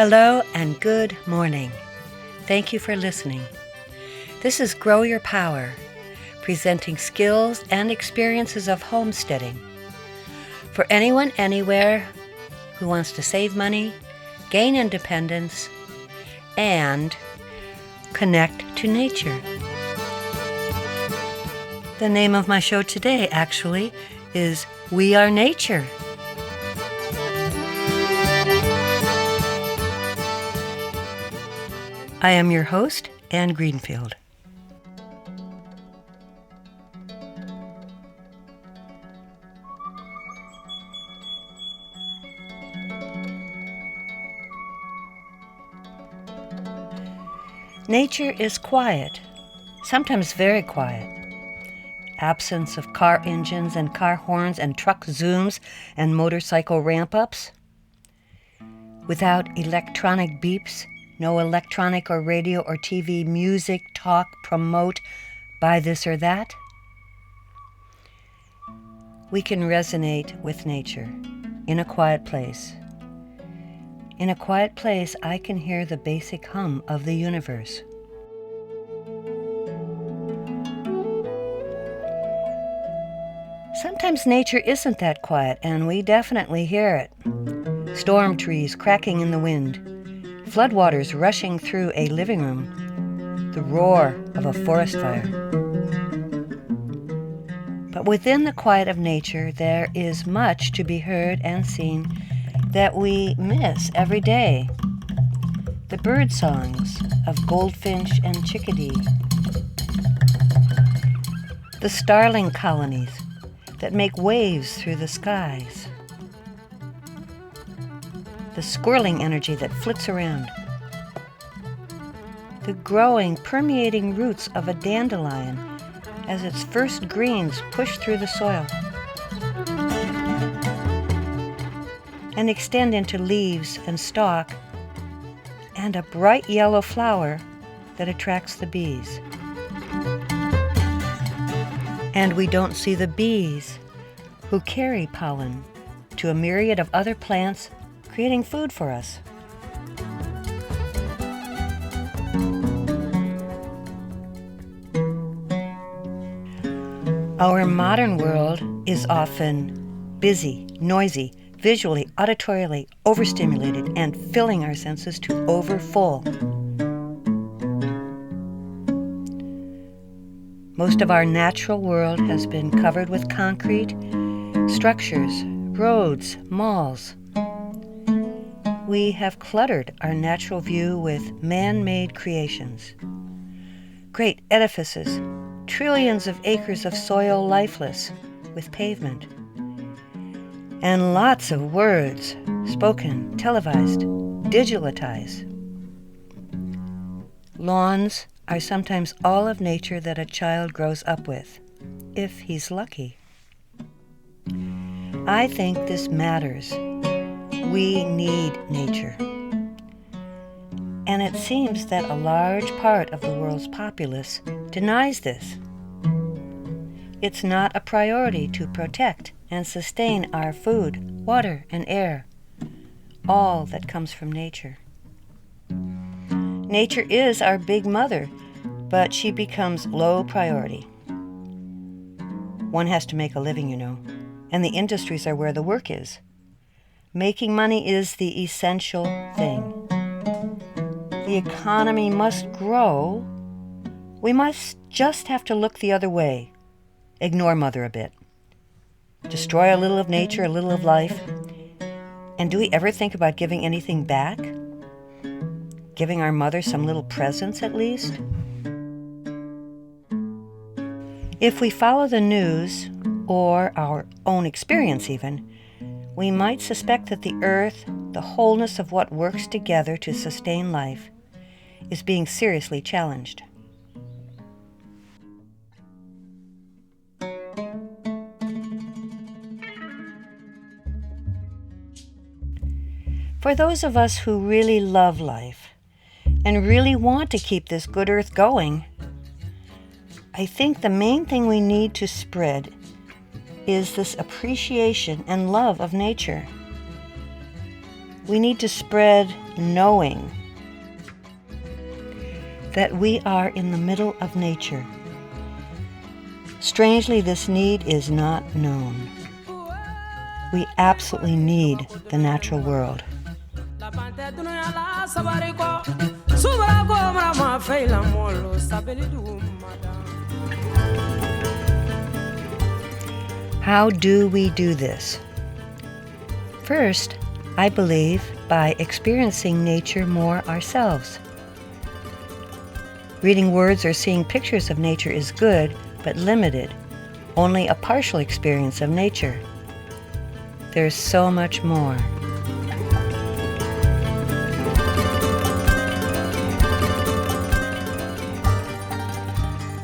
Hello and good morning. Thank you for listening. This is Grow Your Power, presenting skills and experiences of homesteading for anyone, anywhere who wants to save money, gain independence, and connect to nature. The name of my show today, actually, is We Are Nature. I am your host, Anne Greenfield. Nature is quiet, sometimes very quiet. Absence of car engines and car horns and truck zooms and motorcycle ramp-ups. Without electronic beeps, no electronic or radio or TV music, talk, promote, buy this or that. We can resonate with nature in a quiet place. In a quiet place, I can hear the basic hum of the universe. Sometimes nature isn't that quiet, and we definitely hear it. Storm trees cracking in the wind, floodwaters rushing through a living room, the roar of a forest fire. But within the quiet of nature, there is much to be heard and seen that we miss every day. The bird songs of goldfinch and chickadee, the starling colonies that make waves through the skies, the swirling energy that flits around, the growing, permeating roots of a dandelion as its first greens push through the soil and extend into leaves and stalk, and a bright yellow flower that attracts the bees. And we don't see the bees who carry pollen to a myriad of other plants, creating food for us. Our modern world is often busy, noisy, visually, auditorially overstimulated, and filling our senses to overfull. Most of our natural world has been covered with concrete, structures, roads, malls. We have cluttered our natural view with man-made creations. Great edifices, trillions of acres of soil lifeless with pavement. And lots of words, spoken, televised, digitalized. Lawns are sometimes all of nature that a child grows up with, if he's lucky. I think this matters. We need nature. And it seems that a large part of the world's populace denies this. It's not a priority to protect and sustain our food, water, and air, all that comes from nature. Nature is our big mother, but she becomes low priority. One has to make a living, you know, and the industries are where the work is. Making money is the essential thing. The economy must grow. We must just have to look the other way, ignore Mother a bit, destroy a little of nature, a little of life. And do we ever think about giving anything back? Giving our mother some little presents at least? If we follow the news, or our own experience even, we might suspect that the earth, the wholeness of what works together to sustain life, is being seriously challenged. For those of us who really love life and really want to keep this good earth going, I think the main thing we need to spread is this appreciation and love of nature. We need to spread knowing that we are in the middle of nature. Strangely, this need is not known. We absolutely need the natural world. How do we do this? First, I believe by experiencing nature more ourselves. Reading words or seeing pictures of nature is good, but limited, only a partial experience of nature. There's so much more.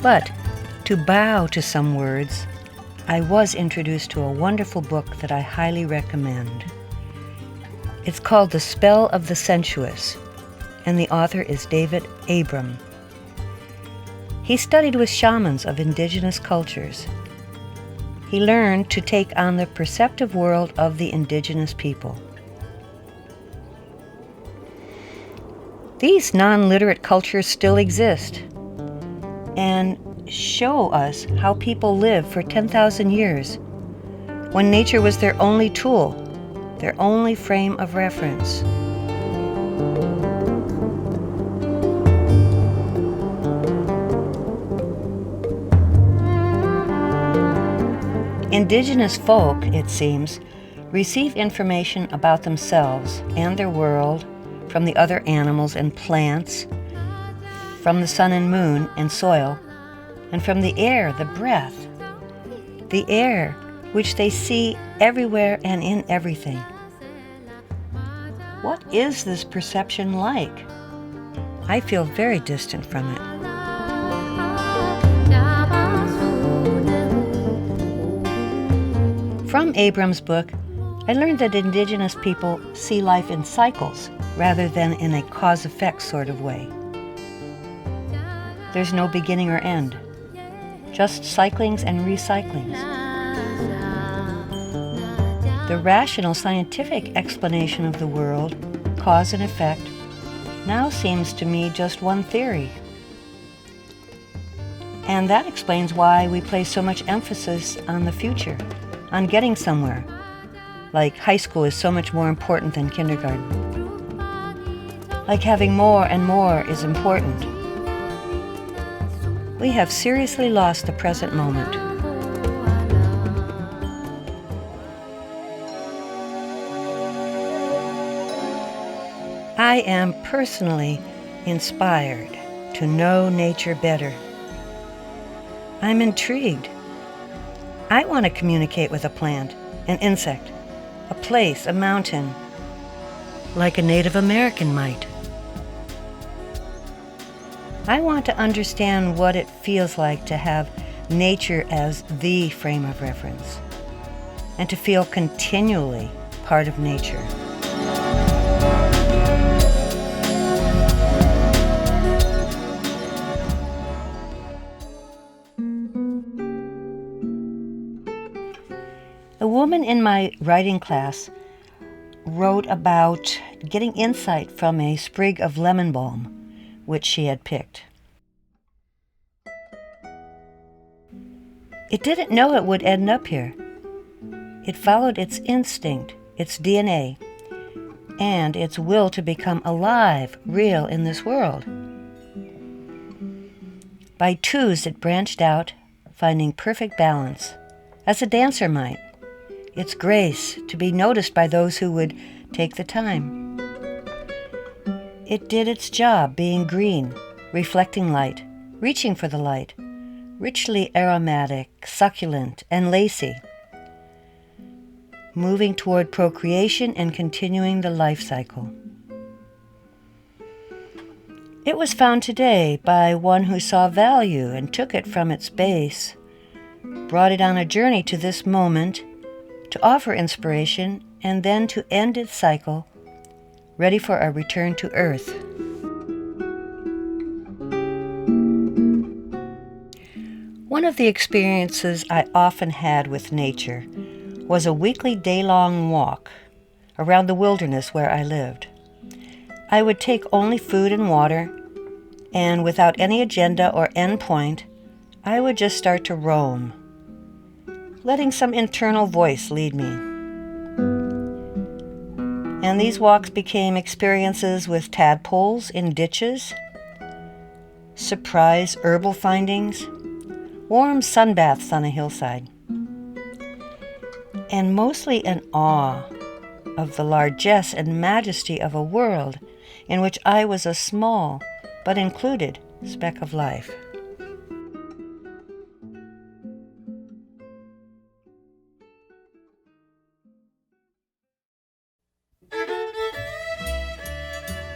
But to bow to some words, I was introduced to a wonderful book that I highly recommend. It's called The Spell of the Sensuous, and the author is David Abram. He studied with shamans of indigenous cultures. He learned to take on the perceptive world of the indigenous people. These non-literate cultures still exist and show us how people lived for 10,000 years when nature was their only tool, their only frame of reference. Indigenous folk, it seems, receive information about themselves and their world from the other animals and plants, from the sun and moon and soil, and from the air, the breath. The air, which they see everywhere and in everything. What is this perception like? I feel very distant from it. From Abram's book, I learned that indigenous people see life in cycles rather than in a cause-effect sort of way. There's no beginning or end, just cyclings and recyclings. The rational scientific explanation of the world, cause and effect, now seems to me just one theory. And that explains why we place so much emphasis on the future, on getting somewhere. Like high school is so much more important than kindergarten. Like having more and more is important. We have seriously lost the present moment. I am personally inspired to know nature better. I'm intrigued. I want to communicate with a plant, an insect, a place, a mountain, like a Native American might. I want to understand what it feels like to have nature as the frame of reference, and to feel continually part of nature. A woman in my writing class wrote about getting insight from a sprig of lemon balm, which she had picked. It didn't know it would end up here. It followed its instinct, its DNA, and its will to become alive, real in this world. By twos, it branched out, finding perfect balance, as a dancer might. Its grace to be noticed by those who would take the time. It did its job, being green, reflecting light, reaching for the light, richly aromatic, succulent, and lacy, moving toward procreation and continuing the life cycle. It was found today by one who saw value and took it from its base, brought it on a journey to this moment, to offer inspiration, and then to end its cycle, ready for a return to Earth. One of the experiences I often had with nature was a weekly day-long walk around the wilderness where I lived. I would take only food and water, and without any agenda or end point, I would just start to roam, letting some internal voice lead me. And these walks became experiences with tadpoles in ditches, surprise herbal findings, warm sunbaths on a hillside, and mostly an awe of the largesse and majesty of a world in which I was a small but included speck of life.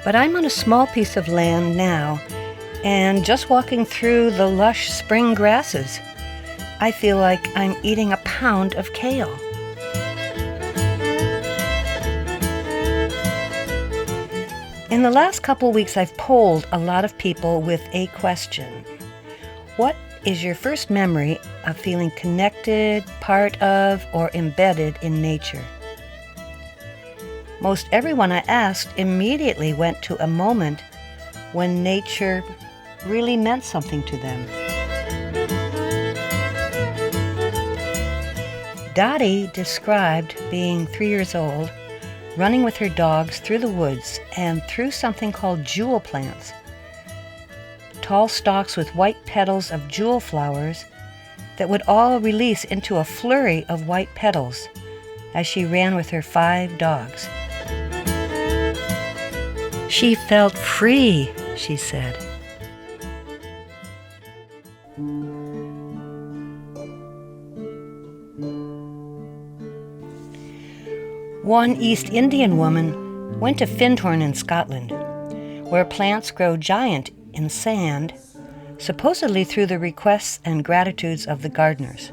But I'm on a small piece of land now, and just walking through the lush spring grasses, I feel like I'm eating a pound of kale. In the last couple weeks, I've polled a lot of people with a question. What is your first memory of feeling connected, part of, or embedded in nature? Most everyone I asked immediately went to a moment when nature really meant something to them. Dottie described being 3 years old, running with her dogs through the woods and through something called jewel plants, tall stalks with white petals of jewel flowers that would all release into a flurry of white petals as she ran with her 5 dogs. She felt free, she said. One East Indian woman went to Findhorn in Scotland, where plants grow giant in sand, supposedly through the requests and gratitudes of the gardeners.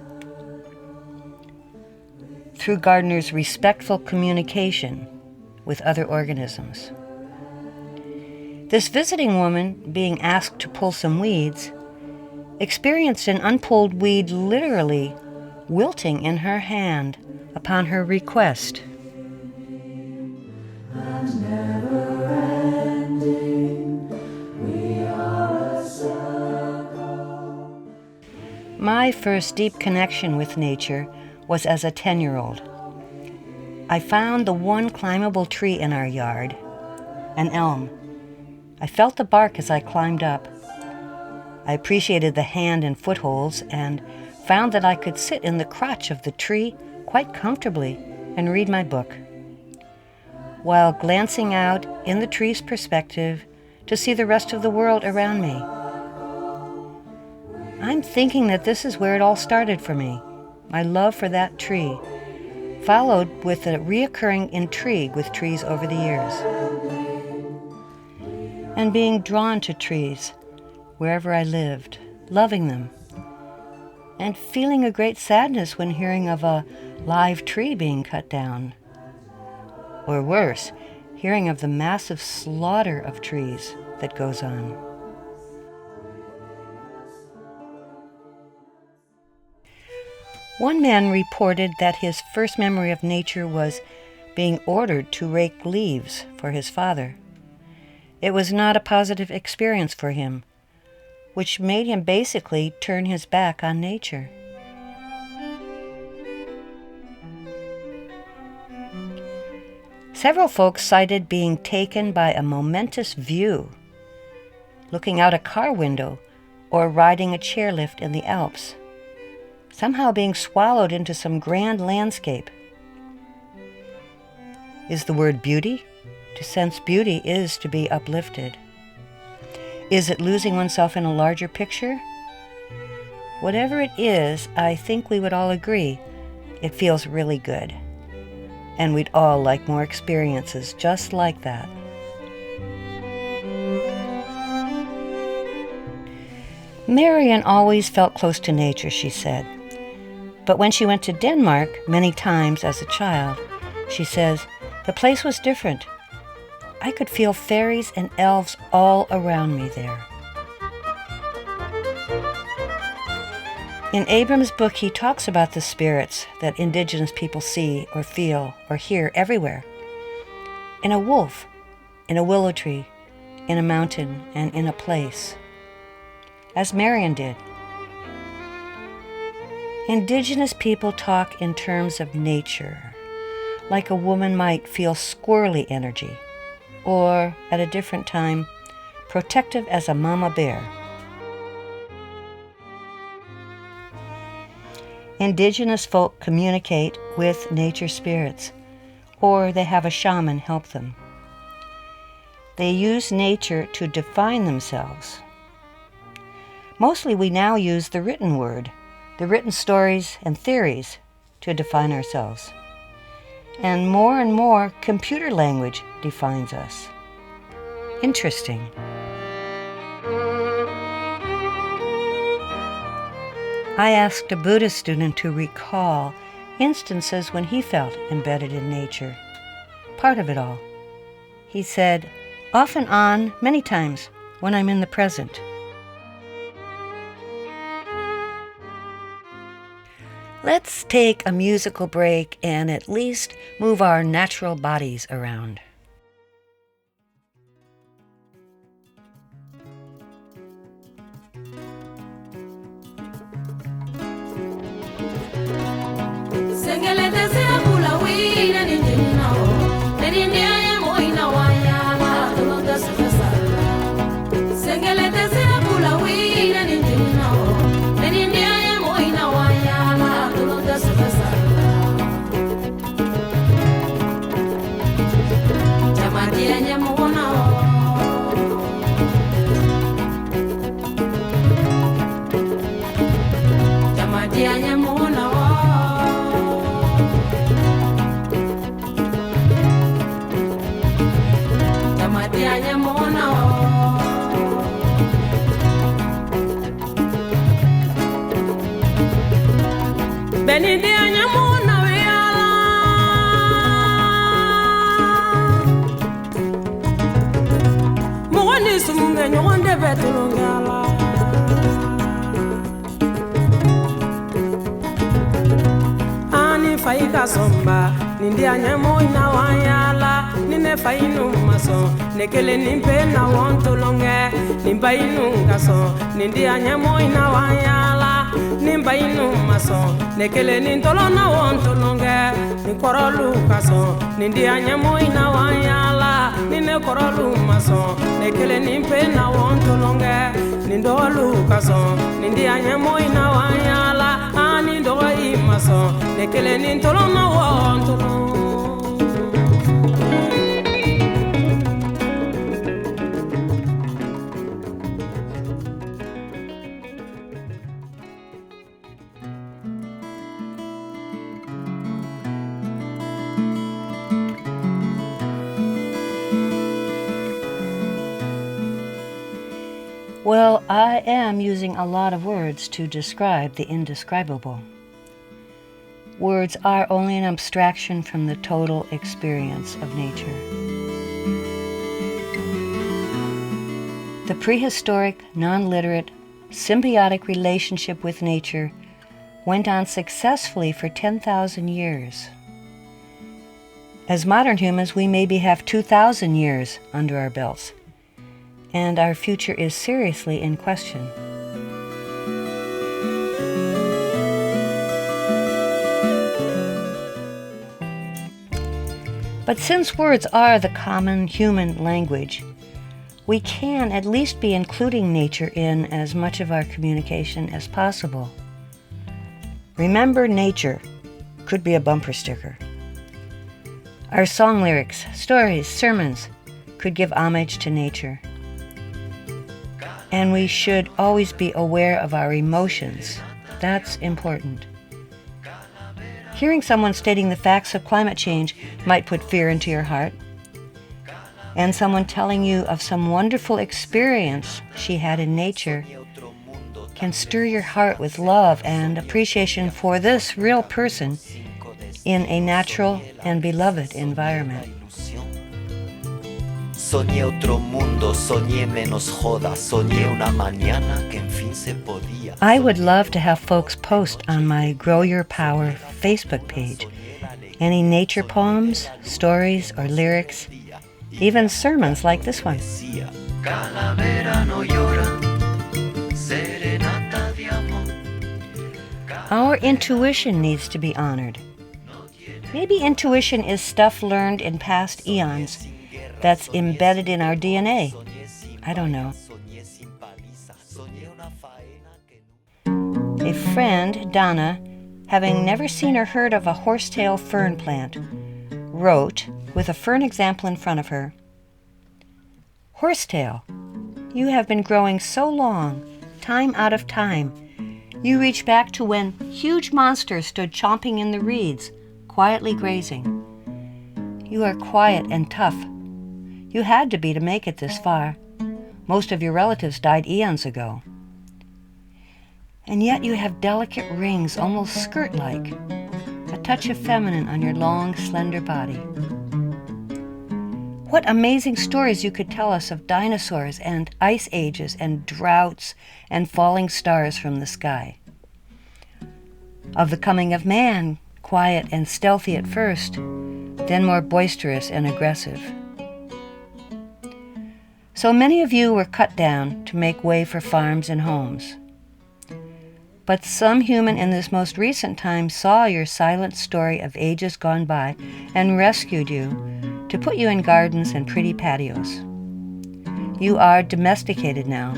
Through gardeners' respectful communication with other organisms. This visiting woman, being asked to pull some weeds, experienced an unpulled weed literally wilting in her hand upon her request. My first deep connection with nature was as a 10-year-old. I found the one climbable tree in our yard, an elm. I felt the bark as I climbed up. I appreciated the hand and footholds and found that I could sit in the crotch of the tree quite comfortably and read my book, while glancing out in the tree's perspective to see the rest of the world around me. I'm thinking that this is where it all started for me, my love for that tree, followed with a reoccurring intrigue with trees over the years. And being drawn to trees wherever I lived, loving them, and feeling a great sadness when hearing of a live tree being cut down. Or worse, hearing of the massive slaughter of trees that goes on. One man reported that his first memory of nature was being ordered to rake leaves for his father. It was not a positive experience for him, which made him basically turn his back on nature. Several folks cited being taken by a momentous view, looking out a car window or riding a chairlift in the Alps, somehow being swallowed into some grand landscape. Is the word beauty? To sense beauty is to be uplifted. Is it losing oneself in a larger picture? Whatever it is, I think we would all agree it feels really good. And we'd all like more experiences just like that. Marian always felt close to nature, she said. But when she went to Denmark many times as a child, she says, the place was different. I could feel fairies and elves all around me there. In Abram's book, he talks about the spirits that indigenous people see or feel or hear everywhere, in a wolf, in a willow tree, in a mountain, and in a place, as Marion did. Indigenous people talk in terms of nature, like a woman might feel squirrely energy, or, at a different time, protective as a mama bear. Indigenous folk communicate with nature spirits, or they have a shaman help them. They use nature to define themselves. Mostly we now use the written word, the written stories and theories to define ourselves. And more computer language defines us. Interesting. I asked a Buddhist student to recall instances when he felt embedded in nature, part of it all. He said, off and on, many times, when I'm in the present. Let's take a musical break and at least move our natural bodies around. Somba nindia nyamo ina wanyala nine fainu maso nekele nimpe na wonto longe nimba inu gaso nindia nyamo ina wanyala nimba inu maso nekele nintolo na wonto longe nikorolu kaso nindia nyamo ina wanyala nine korolu maso nekele nimpe na wonto longe nindolu kaso nindia nyamo ina wanyala ani do imaso nekele nintolo na wonto Well, I am using a lot of words to describe the indescribable. Words are only an abstraction from the total experience of nature. The prehistoric, non-literate, symbiotic relationship with nature went on successfully for 10,000 years. As modern humans, we maybe have 2,000 years under our belts, and our future is seriously in question. But since words are the common human language, we can at least be including nature in as much of our communication as possible. Remember nature could be a bumper sticker. Our song lyrics, stories, sermons could give homage to nature. And we should always be aware of our emotions. That's important. Hearing someone stating the facts of climate change might put fear into your heart. And someone telling you of some wonderful experience she had in nature can stir your heart with love and appreciation for this real person in a natural and beloved environment. Soñé otro mundo, soñé menos joda, soñé una mañana que en fin se podía. I would love to have folks post on my Grow Your Power Facebook page any nature poems, stories, or lyrics even sermons like this one. Calavera no llora, serenata de amor. Our intuition needs to be honored. Maybe intuition is stuff learned in past eons that's embedded in our DNA. I don't know. A friend, Donna, having never seen or heard of a horsetail fern plant, wrote, with a fern example in front of her, "Horsetail, you have been growing so long, time out of time. You reach back to when huge monsters stood chomping in the reeds, quietly grazing. You are quiet and tough. You had to be to make it this far. Most of your relatives died eons ago. And yet you have delicate rings, almost skirt-like, a touch of feminine on your long, slender body. What amazing stories you could tell us of dinosaurs and ice ages and droughts and falling stars from the sky. Of the coming of man, quiet and stealthy at first, then more boisterous and aggressive. So many of you were cut down to make way for farms and homes. But some human in this most recent time saw your silent story of ages gone by and rescued you to put you in gardens and pretty patios. You are domesticated now,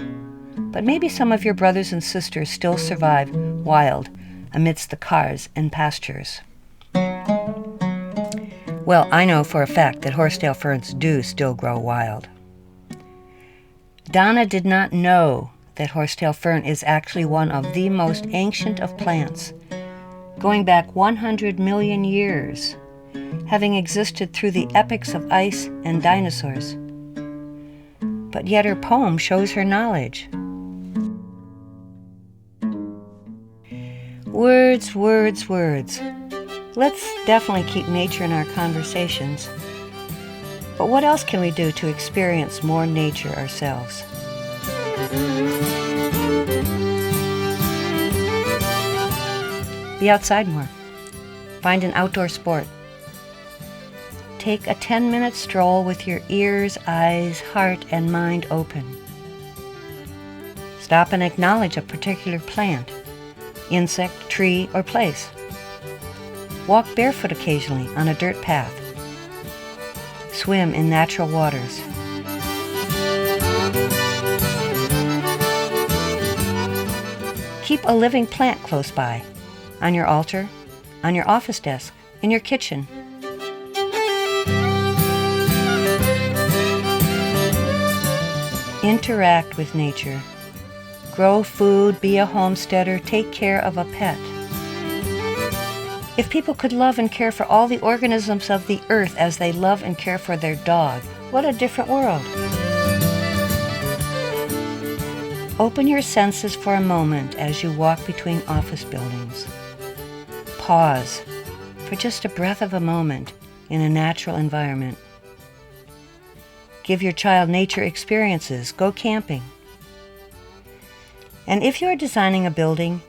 but maybe some of your brothers and sisters still survive wild amidst the cars and pastures. Well, I know for a fact that horsetail ferns do still grow wild. Donna did not know that horsetail fern is actually one of the most ancient of plants, going back 100 million years, having existed through the epochs of ice and dinosaurs. But yet her poem shows her knowledge. Words, words, words. Let's definitely keep nature in our conversations. But what else can we do to experience more nature ourselves? Be outside more. Find an outdoor sport. Take a 10-minute stroll with your ears, eyes, heart, and mind open. Stop and acknowledge a particular plant, insect, tree, or place. Walk barefoot occasionally on a dirt path. Swim in natural waters. Keep a living plant close by, on your altar, on your office desk, in your kitchen. Interact with nature. Grow food, be a homesteader, take care of a pet. If people could love and care for all the organisms of the earth as they love and care for their dog, what a different world. Open your senses for a moment as you walk between office buildings. Pause for just a breath of a moment in a natural environment. Give your child nature experiences. Go camping. And if you are designing a building,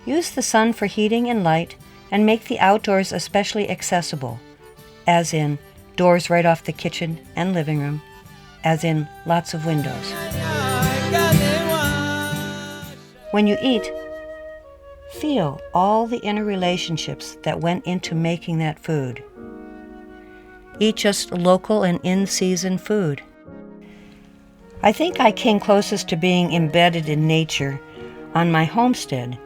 use the sun for heating and light and make the outdoors especially accessible, as in doors right off the kitchen and living room, as in lots of windows. When you eat, feel all the inner relationships that went into making that food. Eat just local and in-season food. I think I came closest to being embedded in nature on my homestead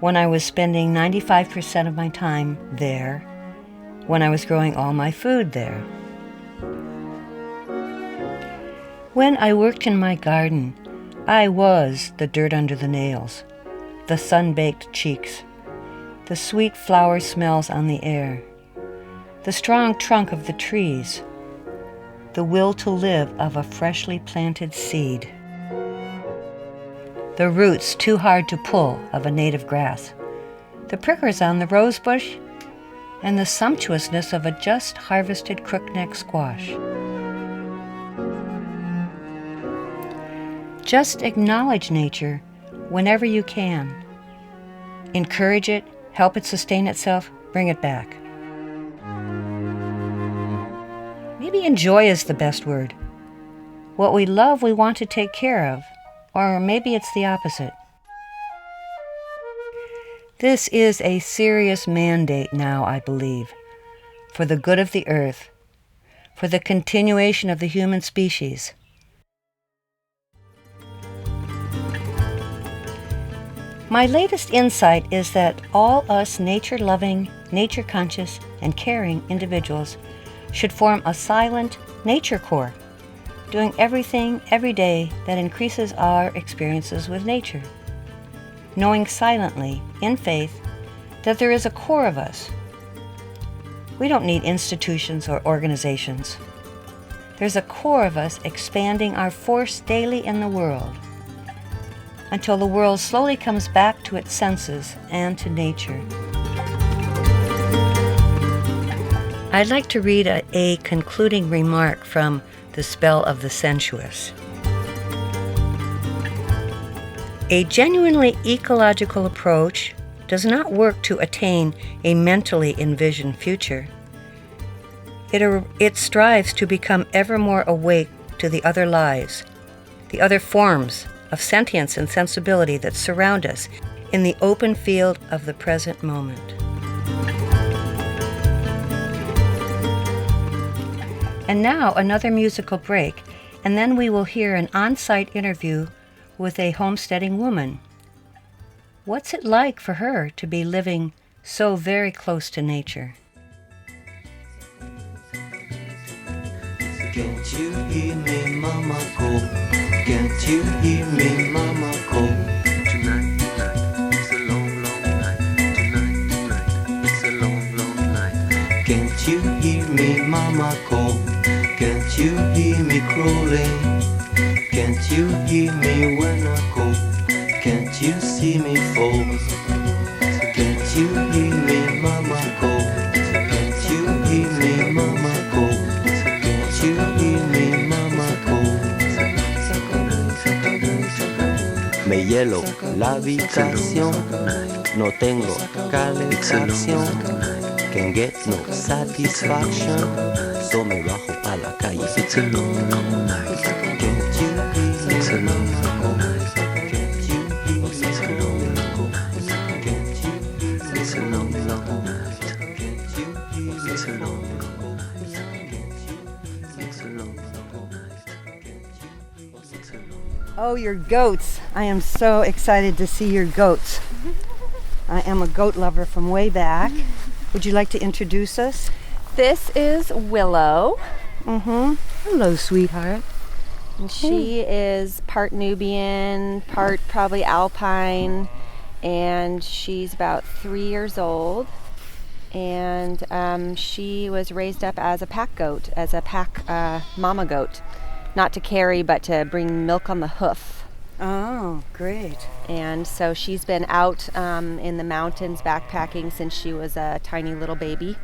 when I was spending 95% of my time there, when I was growing all my food there. When I worked in my garden, I was the dirt under the nails, the sun-baked cheeks, the sweet flower smells on the air, the strong trunk of the trees, the will to live of a freshly planted seed, the roots too hard to pull of a native grass, the prickers on the rose bush, and the sumptuousness of a just harvested crookneck squash. Just acknowledge nature whenever you can. Encourage it, help it sustain itself, bring it back. Maybe Maybe enjoy is the best word. What we love, we want to take care of. Or maybe it's the opposite. This is a serious mandate now, I believe, for the good of the earth, for the continuation of the human species. My latest insight is that all us nature-loving, nature-conscious, and caring individuals should form a silent nature corps, doing everything every day that increases our experiences with nature, knowing silently, in faith, that there is a core of us. We don't need institutions or organizations. There's a core of us expanding our force daily in the world, until the world slowly comes back to its senses and to nature. I'd like to read a concluding remark from The Spell of the Sensuous. A genuinely ecological approach does not work to attain a mentally envisioned future. It strives to become ever more awake to the other lives, the other forms of sentience and sensibility that surround us in the open field of the present moment. And now another musical break, and then we will hear an on-site interview with a homesteading woman. What's it like for her to be living so very close to nature? Can't you hear me, mama call? Can't you hear me, mama call? Tonight, it's a long, long night. Tonight, it's a long, long night. Can't you hear me, mama call? Can't you hear me crawling? Can't you hear me when I call? Can't you see me fall? Can't you hear me, mama call? Can't you hear me, mama call? Can't you hear me, mama call? Me hielo la habitación, no tengo calefacción. Can't get no satisfaction, so me bajo a la calle. It's a long, long night. Can't you hear me, it's a long, long night. Can't you hear me, it's a long, long night. Can't you hear me, it's a long, long night. Can't you hear me, it's a long, long night. Can't you hear me, it's a long, long night. Can't you hear me, it's a long. Oh, your goats. I am so excited to see your goats. I am a goat lover from way back. Would you like to introduce us? This is Willow. Hello, sweetheart. And she is part Nubian, part probably Alpine, and she's about 3 years old. And she was raised up as a pack goat, as a pack mama goat. Not to carry, but to bring milk on the hoof. Oh, great. And so she's been out in the mountains backpacking since she was a tiny little baby.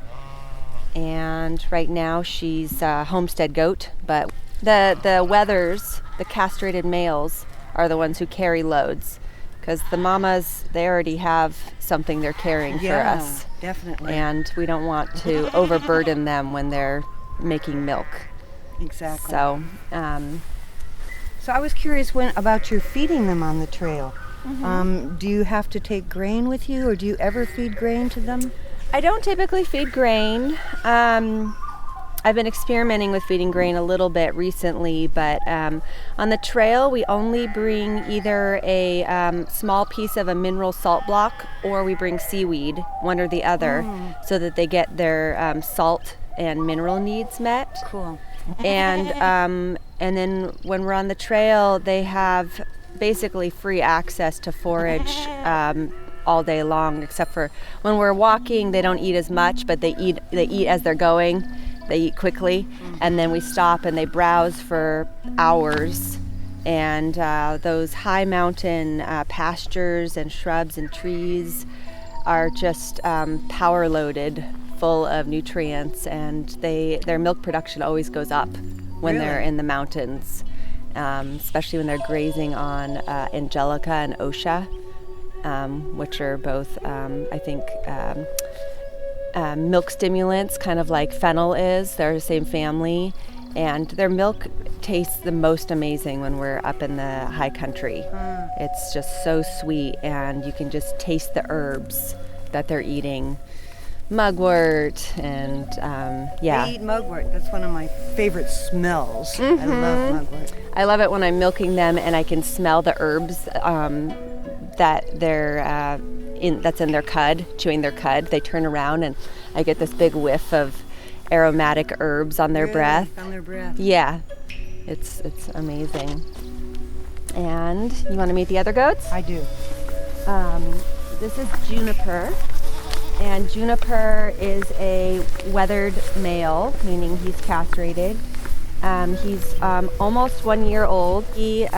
And right now she's a homestead goat, but the wethers, the castrated males, are the ones who carry loads. Because the mamas, they already have something they're carrying for us. Definitely. And we don't want to overburden them when they're making milk. Exactly. So, So I was curious about your feeding them on the trail. Do you have to take grain with you, or do you ever feed grain to them? I don't typically feed grain. I've been experimenting with feeding grain a little bit recently, but on the trail we only bring either a small piece of a mineral salt block, or we bring seaweed, one or the other, so that they get their salt and mineral needs met. Cool. And then when we're on the trail, they have basically free access to forage all day long, except for when we're walking. They don't eat as much, but they eat as they're going. They eat quickly, and then we stop and they browse for hours. And those high mountain pastures and shrubs and trees are just power loaded, full of nutrients, and their milk production always goes up when they're in the mountains, especially when they're grazing on Angelica and Osha, which are both, I think, milk stimulants, kind of like fennel is. They're the same family. And their milk tastes the most amazing when we're up in the high country. It's just so sweet, and you can just taste the herbs that they're eating. Mugwort and They eat mugwort. That's one of my favorite smells. I love mugwort. I love it when I'm milking them and I can smell the herbs that they're that's in their cud, chewing their cud. They turn around and I get this big whiff of aromatic herbs on their breath. On their breath. Yeah, it's amazing. And you want to meet the other goats? I do. This is Juniper. And Juniper is a weathered male, meaning he's castrated. He's almost 1 year old. He's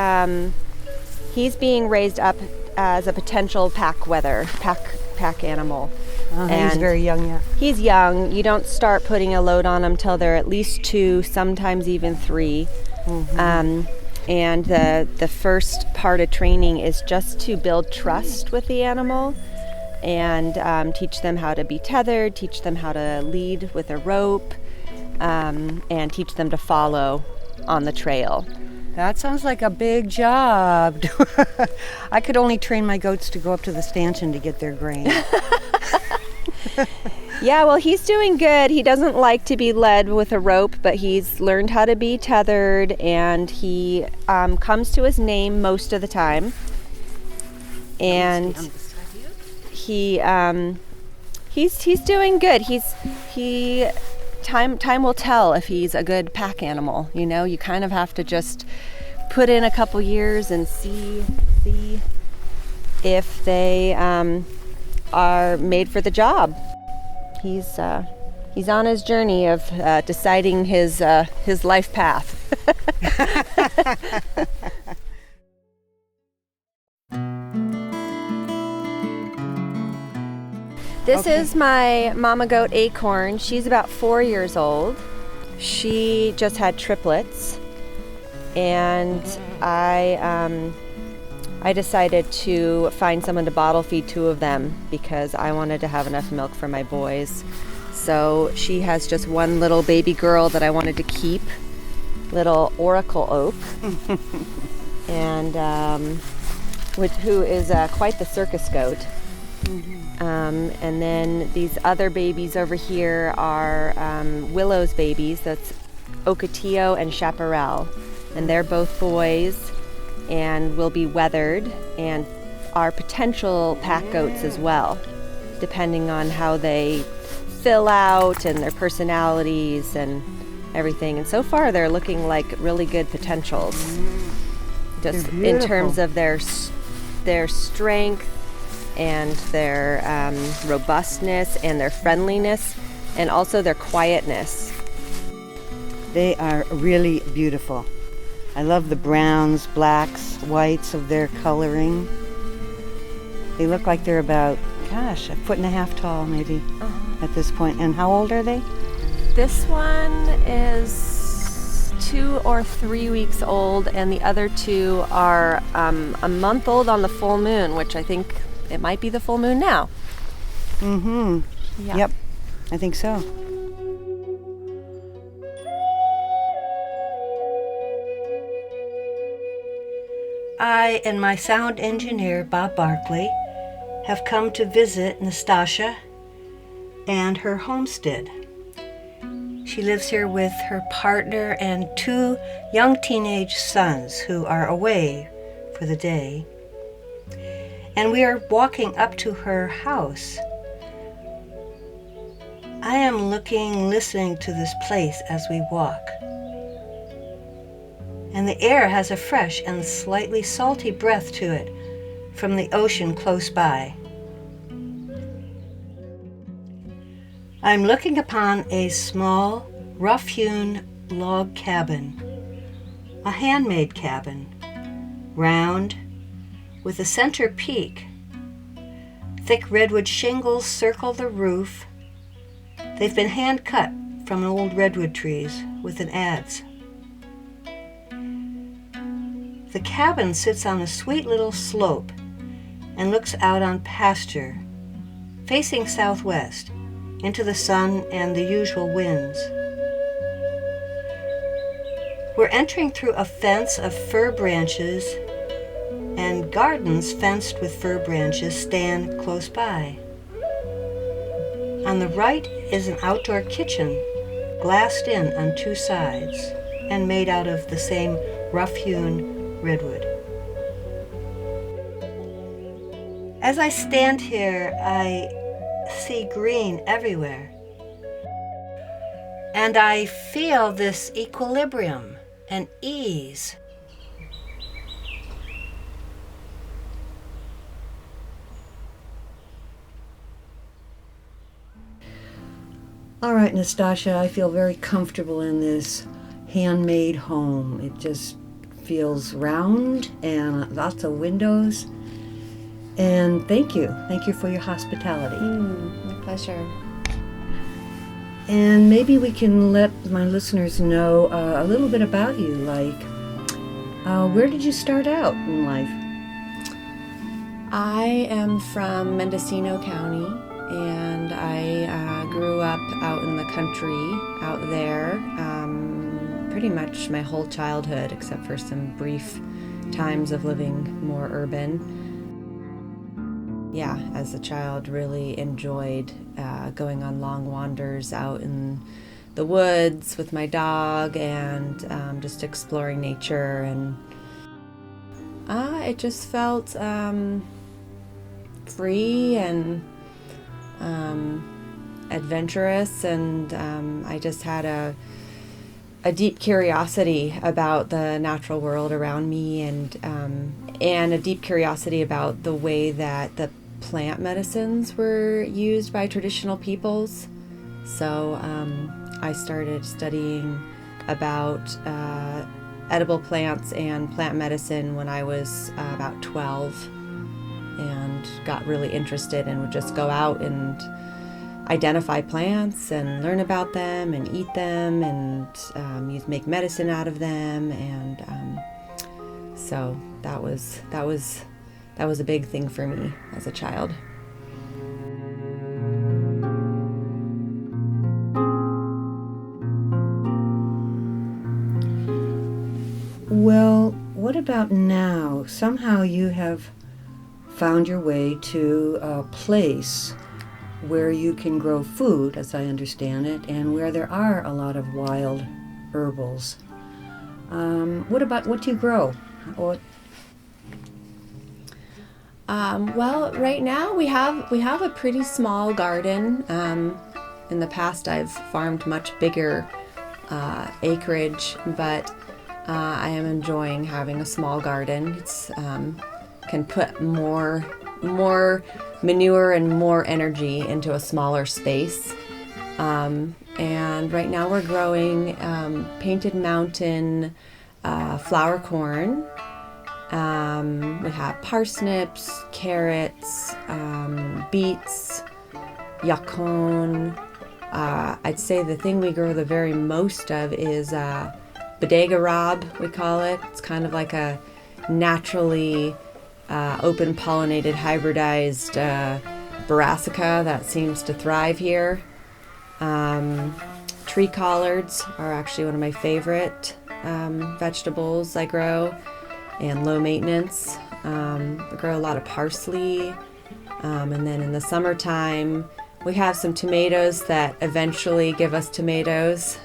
being raised up as a potential pack animal. He's very young yet. He's young. You don't start putting a load on them till they're at least 2, sometimes even 3. And the first part of training is just to build trust with the animal and teach them how to be tethered, teach them how to lead with a rope, and teach them to follow on the trail. That sounds like a big job. I could only train my goats to go up to the stanchion to get their grain. Yeah, well, he's doing good. He doesn't like to be led with a rope, but he's learned how to be tethered, and he comes to his name most of the time. And he's doing good. Time will tell if he's a good pack animal. You know, you kind of have to just put in a couple years and see if they are made for the job. He's on his journey of deciding his life path. This is my mama goat Acorn. She's about 4 years old. She just had triplets, and I decided to find someone to bottle feed 2 of them because I wanted to have enough milk for my boys. So she has just one little baby girl that I wanted to keep, little Oracle Oak, and who is quite the circus goat. And then these other babies over here are Willow's babies. That's Ocotillo and Chaparral, and they're both boys and will be weathered and are potential pack goats as well, depending on how they fill out and their personalities and everything. And so far they're looking like really good potentials, just in terms of their strength and their robustness and their friendliness and also their quietness. They are really beautiful. I love the browns, blacks, whites of their coloring. They look like they're about, a 1.5 feet tall maybe at this point. And how old are they? This one is 2 or 3 weeks old, and the other 2 are a month old on the full moon, which I think it might be the full moon now. Mm-hmm. Yeah. Yep, I think so. I and my sound engineer, Bob Barkley, have come to visit Nastasia and her homestead. She lives here with her partner and 2 young teenage sons who are away for the day. And we are walking up to her house. I am listening to this place as we walk. And the air has a fresh and slightly salty breath to it from the ocean close by. I'm looking upon a small, rough-hewn log cabin, a handmade cabin, round, with a center peak. Thick redwood shingles circle the roof. They've been hand-cut from old redwood trees with an adze. The cabin sits on a sweet little slope and looks out on pasture, facing southwest, into the sun and the usual winds. We're entering through a fence of fir branches, and gardens fenced with fir branches stand close by. On the right is an outdoor kitchen, glassed in on two sides and made out of the same rough-hewn redwood. As I stand here, I see green everywhere, and I feel this equilibrium and ease. All right, Nastasia, I feel very comfortable in this handmade home. It just feels round and lots of windows. And thank you. Thank you for your hospitality. My pleasure. And maybe we can let my listeners know a little bit about you, like where did you start out in life? I am from Mendocino County, and I grew up out in the country out there pretty much my whole childhood, except for some brief times of living more urban. Yeah, as a child, really enjoyed going on long wanders out in the woods with my dog and just exploring nature, and it just felt free and adventurous, and I just had a deep curiosity about the natural world around me, and a deep curiosity about the way that the plant medicines were used by traditional peoples. So I started studying about edible plants and plant medicine when I was about 12, and got really interested and would just go out and identify plants and learn about them and eat them and make medicine out of them, and so that was a big thing for me as a child. Well, what about now? Somehow you have found your way to a place where you can grow food, as I understand it, and where there are a lot of wild herbals. What do you grow? Well, right now we have a pretty small garden. In the past, I've farmed much bigger acreage, but I am enjoying having a small garden. It's can put more manure and more energy into a smaller space. And right now we're growing Painted Mountain flower corn. We have parsnips, carrots, beets, yacon. I'd say the thing we grow the very most of is bodega rob, we call it. It's kind of like a naturally open pollinated hybridized brassica that seems to thrive here. Tree collards are actually one of my favorite vegetables I grow, and low maintenance. I grow a lot of parsley, and then in the summertime we have some tomatoes that eventually give us tomatoes,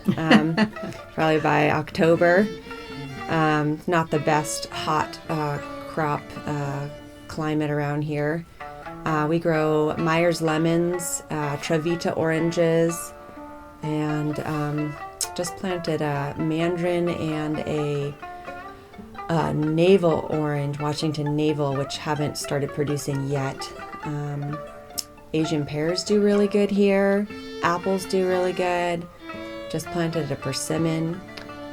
probably by October. Not the best hot crop climate around here. We grow Myers lemons, Travita oranges, and just planted a mandarin and a navel orange, Washington navel, which haven't started producing yet. Asian pears do really good here. Apples do really good. Just planted a persimmon.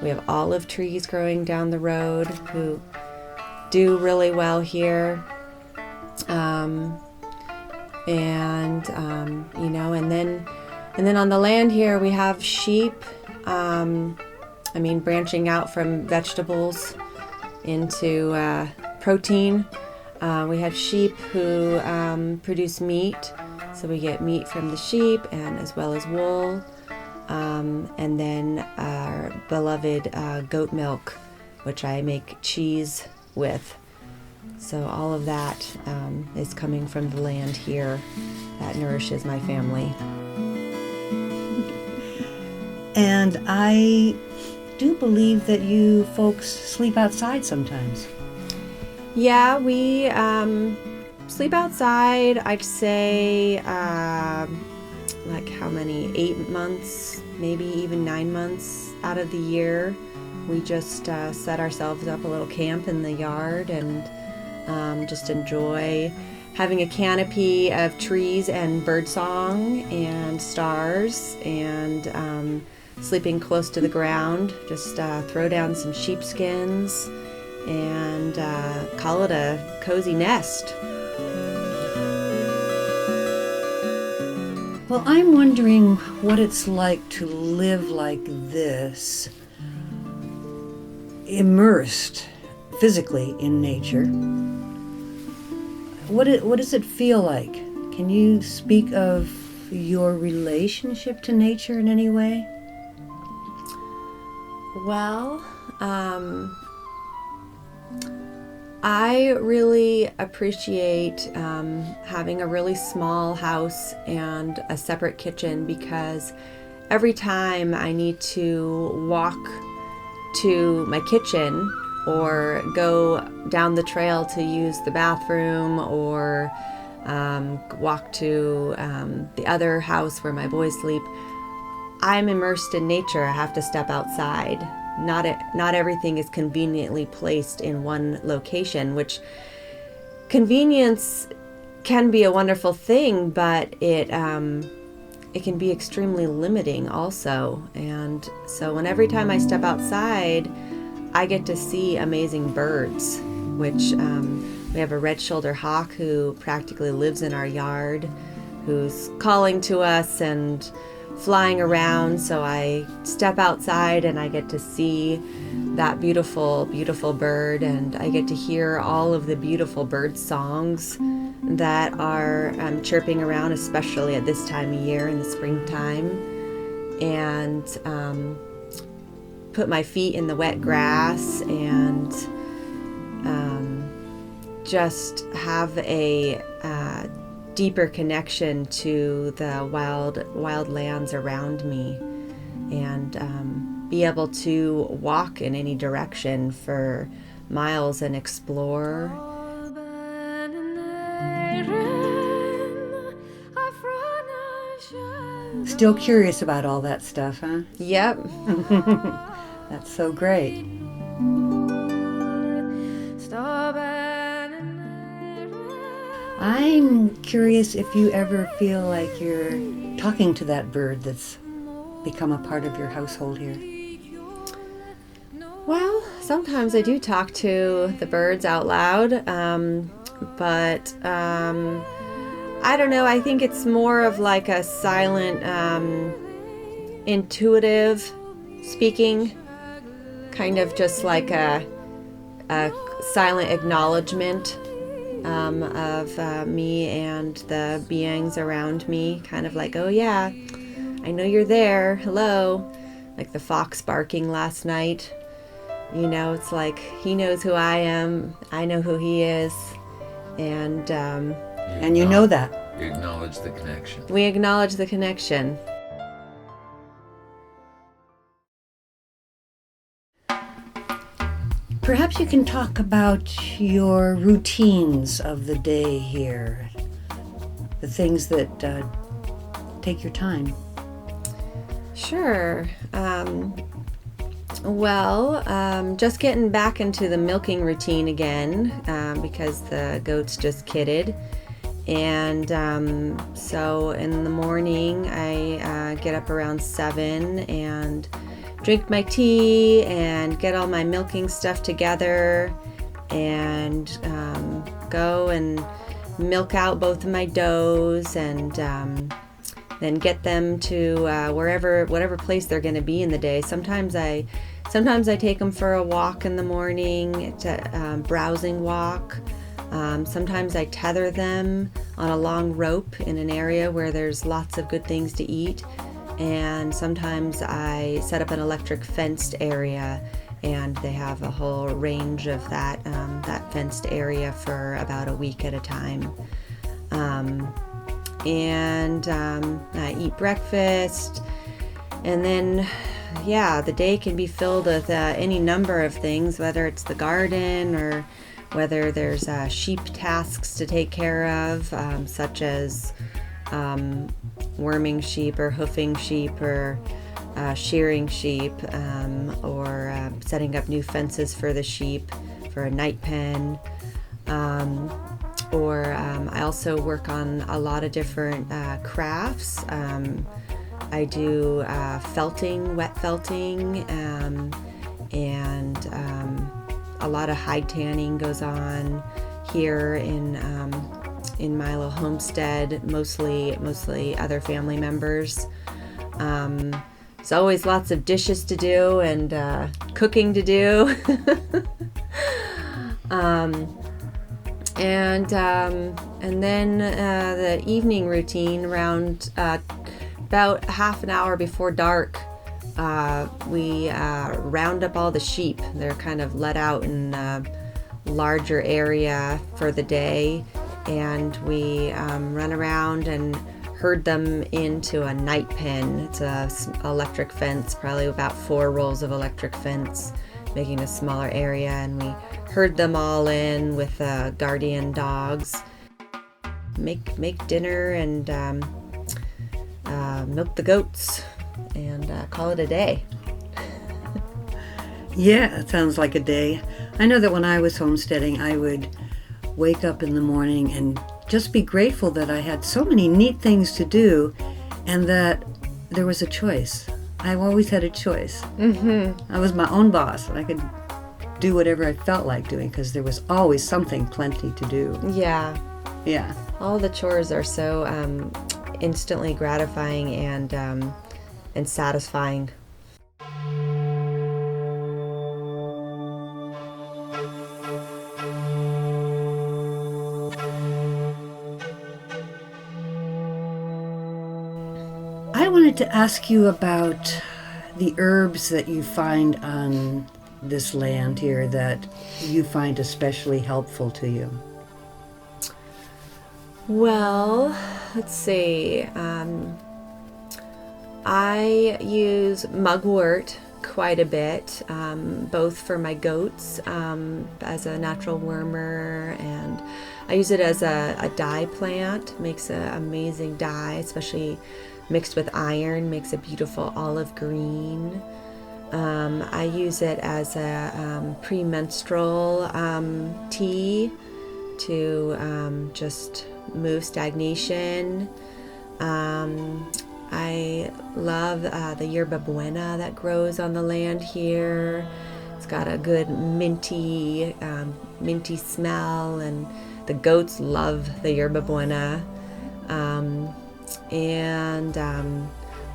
We have olive trees growing down the road who do really well here. And then on the land here we have sheep. Branching out from vegetables into protein. We have sheep who produce meat, So we get meat from the sheep and as well as wool. And then our beloved goat milk, which I make cheese with. So all of that is coming from the land here that nourishes my family. And I do believe that you folks sleep outside sometimes. Yeah, we sleep outside, I'd say, like how many, 8 months, maybe even 9 months out of the year. We just set ourselves up a little camp in the yard and just enjoy having a canopy of trees and birdsong and stars and sleeping close to the ground. Just throw down some sheepskins and call it a cozy nest. Well, I'm wondering what it's like to live like this, immersed physically in nature. What does it feel like? Can you speak of your relationship to nature in any way? Well, I really appreciate having a really small house and a separate kitchen, because every time I need to walk to my kitchen or go down the trail to use the bathroom or walk to the other house where my boys sleep, I'm immersed in nature. I have to step outside. Not everything is conveniently placed in one location, which convenience can be a wonderful thing, but it can be extremely limiting also. And so every time I step outside, I get to see amazing birds, which we have a red-shouldered hawk who practically lives in our yard, who's calling to us and flying around. So I step outside and I get to see that beautiful, beautiful bird, and I get to hear all of the beautiful bird songs that are chirping around, especially at this time of year in the springtime, and put my feet in the wet grass and just have a deeper connection to the wild lands around me, and be able to walk in any direction for miles and explore. Still curious about all that stuff, huh? Yep. That's so great. I'm curious if you ever feel like you're talking to that bird that's become a part of your household here. Well, sometimes I do talk to the birds out loud, but I don't know. I think it's more of like a silent, intuitive speaking, kind of just like a silent acknowledgement of me and the beings around me, kind of like, oh yeah, I know you're there, hello, like the fox barking last night. You know, it's like he knows who I am, I know who he is, and you know that. You acknowledge the connection. We acknowledge the connection. Perhaps you can talk about your routines of the day here, the things that take your time. Sure. Just getting back into the milking routine again, because the goats just kidded. And so in the morning, I get up around 7 and drink my tea and get all my milking stuff together and go and milk out both of my does, and then get them to whatever place they're going to be in the day. Sometimes I take them for a walk in the morning. It's a browsing walk. Sometimes I tether them on a long rope in an area where there's lots of good things to eat. And sometimes I set up an electric fenced area, and they have a whole range of that fenced area for about a week at a time. I eat breakfast, and then the day can be filled with any number of things, whether it's the garden or whether there's sheep tasks to take care of, such as worming sheep or hoofing sheep or shearing sheep, or setting up new fences for the sheep for a night pen. I also work on a lot of different crafts. I do felting, wet felting, and a lot of hide tanning goes on here in my little homestead, mostly other family members. There's always lots of dishes to do and cooking to do. And then the evening routine, around about half an hour before dark, we round up all the sheep. They're kind of let out in a larger area for the day, and we run around and herd them into a night pen. It's a electric fence, probably about 4 rolls of electric fence, making a smaller area, and we herd them all in with guardian dogs. Make dinner and milk the goats and call it a day. Yeah, it sounds like a day. I know that when I was homesteading, I would wake up in the morning and just be grateful that I had so many neat things to do and that there was a choice. I've always had a choice. I was my own boss. I could do whatever I felt like doing because there was always something plenty to do. Yeah. Yeah. All the chores are so instantly gratifying and satisfying. I wanted to ask you about the herbs that you find on this land here that you find especially helpful to you. Well, let's see. I use mugwort quite a bit, both for my goats as a natural wormer, and I use it as a dye plant. Makes an amazing dye, especially mixed with iron, makes a beautiful olive green. I use it as a premenstrual tea to just move stagnation. I love the yerba buena that grows on the land here. It's got a good minty smell, and the goats love the yerba buena. And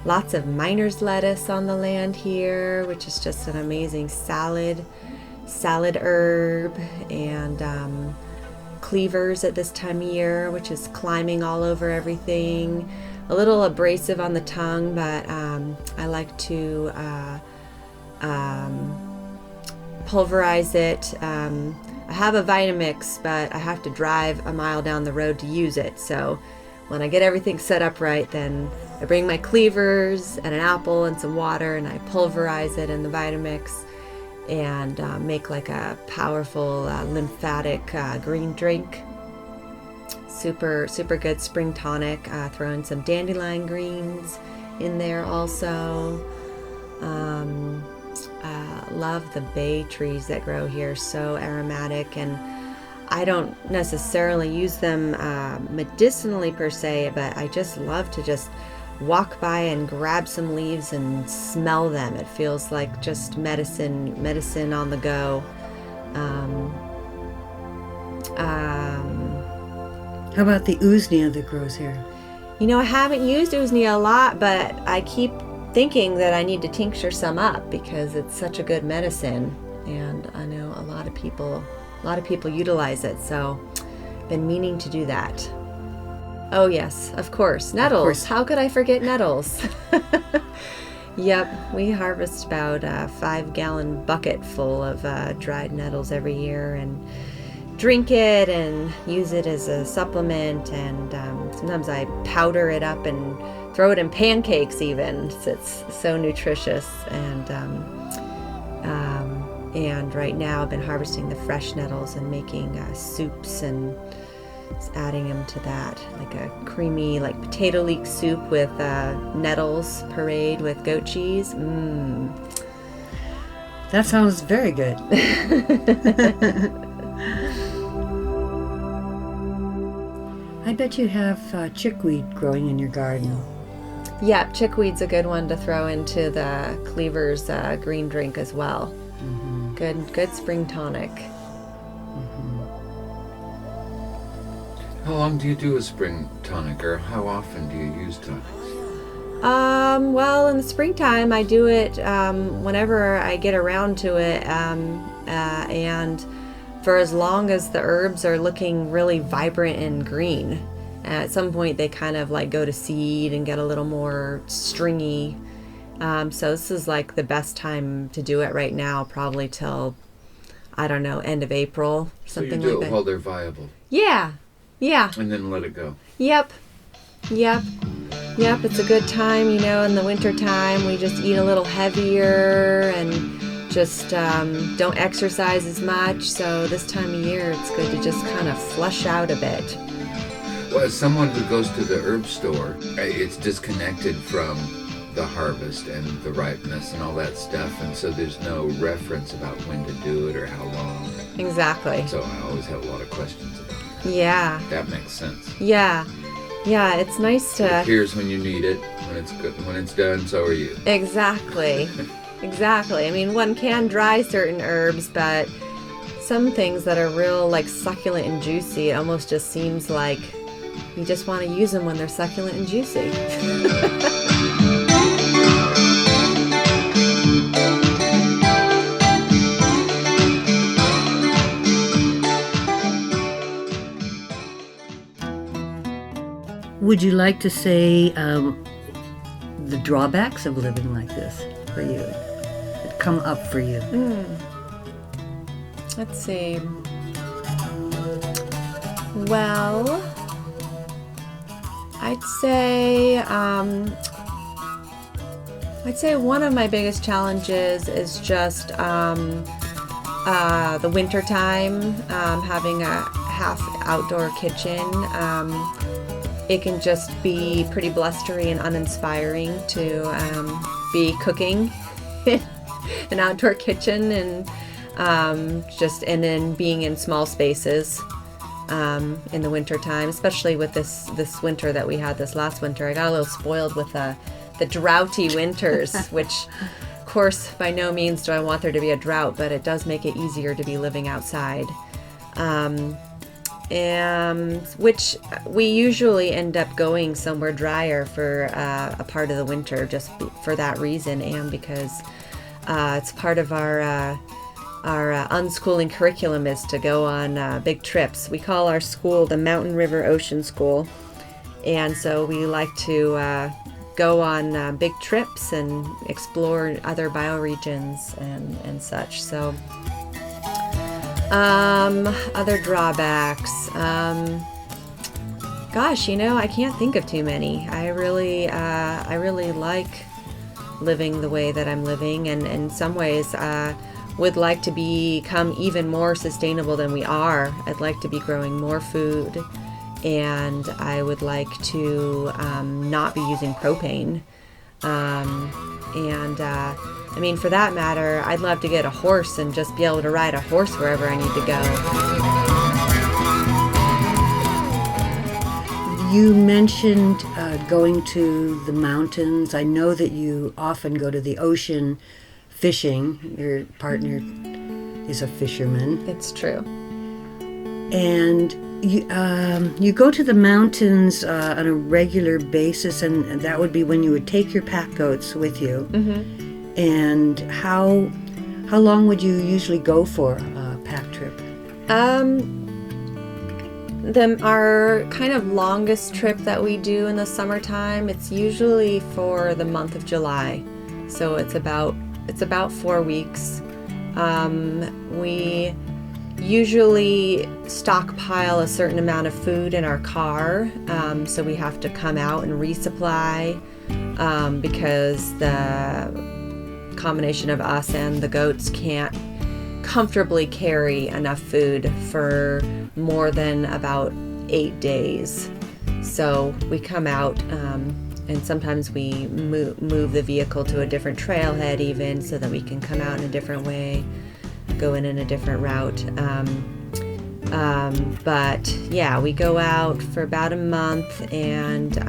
lots of miner's lettuce on the land here, which is just an amazing salad herb, and cleavers at this time of year, which is climbing all over everything. A little abrasive on the tongue, but I like to pulverize it. I have a Vitamix, but I have to drive a mile down the road to use it. So when I get everything set up right, then I bring my cleavers and an apple and some water, and I pulverize it in the Vitamix and make like a powerful lymphatic green drink. Super good spring tonic. Throw in some dandelion greens in there also. Love the bay trees that grow here, so aromatic, and I don't necessarily use them medicinally per se, but I just love to just walk by and grab some leaves and smell them. It feels like just medicine on the go. How about the usnea that grows here? You know, I haven't used usnea a lot, but I keep thinking that I need to tincture some up because it's such a good medicine, and I know a lot of people utilize it, so been meaning to do that. Oh, yes, of course. Nettles. course. How could I forget nettles? Yep, we harvest about a 5-gallon bucket full of dried nettles every year and drink it and use it as a supplement. And sometimes I powder it up and throw it in pancakes even. It's so nutritious. And right now I've been harvesting the fresh nettles and making soups and adding them to that, like a creamy, like potato leek soup with nettles pureed with goat cheese. That sounds very good. I bet you have chickweed growing in your garden. Yeah, chickweed's a good one to throw into the Cleaver's green drink as well. Good spring tonic. How long do you do a spring tonic, or how often do you use tonics? Well, in the springtime, I do it whenever I get around to it, and for as long as the herbs are looking really vibrant and green. At some point, they kind of like go to seed and get a little more stringy. So this is like the best time to do it right now, probably till, I don't know, end of April, something so you do like it that. while they're viable, Yeah. and then let it go. Yep. It's a good time, in the winter time. We just eat a little heavier and just don't exercise as much. So this time of year, it's good to just kind of flush out a bit. Well, as someone who goes to the herb store, it's disconnected from the harvest and the ripeness and all that stuff, and so there's no reference about when to do it or how long. Exactly. So I always have a lot of questions about it. Yeah. That makes sense. Yeah, it's nice to... Here's when you need it. When it's good, when it's done, so are you. Exactly. I mean, one can dry certain herbs, but some things that are real, like succulent and juicy, it almost just seems like you just want to use them when they're succulent and juicy. Would you like to say the drawbacks of living like this for you that come up for you? Let's see. Well, I'd say one of my biggest challenges is just the winter time, having a half outdoor kitchen. It can just be pretty blustery and uninspiring to be cooking in an outdoor kitchen and then being in small spaces in the winter time, especially with this winter that we had this last winter. I got a little spoiled with the droughty winters, which of course by no means do I want there to be a drought, but it does make it easier to be living outside. Which we usually end up going somewhere drier for a part of the winter just for that reason, and because it's part of our unschooling curriculum is to go on big trips. We call our school the Mountain River Ocean School, and so we like to go on big trips and explore other bioregions and such. So other drawbacks. Gosh, I can't think of too many. I really like living the way that I'm living, and in some ways would like to become even more sustainable than we are. I'd like to be growing more food, and I would like to not be using propane. I mean, for that matter, I'd love to get a horse and just be able to ride a horse wherever I need to go. You mentioned going to the mountains. I know that you often go to the ocean fishing. Your partner is a fisherman. It's true. And you go to the mountains on a regular basis, and that would be when you would take your pack goats with you. Mm-hmm. And how long would you usually go for a pack trip? Our kind of longest trip that we do in the summertime, it's usually for the month of July. So it's about 4 weeks. We usually stockpile a certain amount of food in our car, so we have to come out and resupply because the combination of us and the goats can't comfortably carry enough food for more than about 8 days. So we come out and sometimes we move the vehicle to a different trailhead even so that we can come out in a different way, go in a different route. But yeah, we go out for about a month, and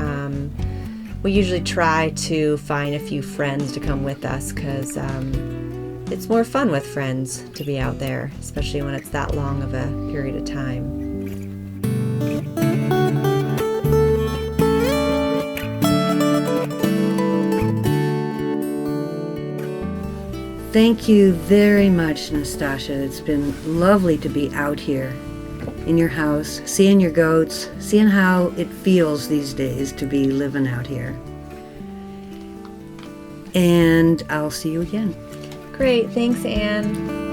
we usually try to find a few friends to come with us because it's more fun with friends to be out there, especially when it's that long of a period of time. Thank you very much, Nastasha. It's been lovely to be out here in your house, seeing your goats, seeing how it feels these days to be living out here. And I'll see you again. Great, thanks, Anne.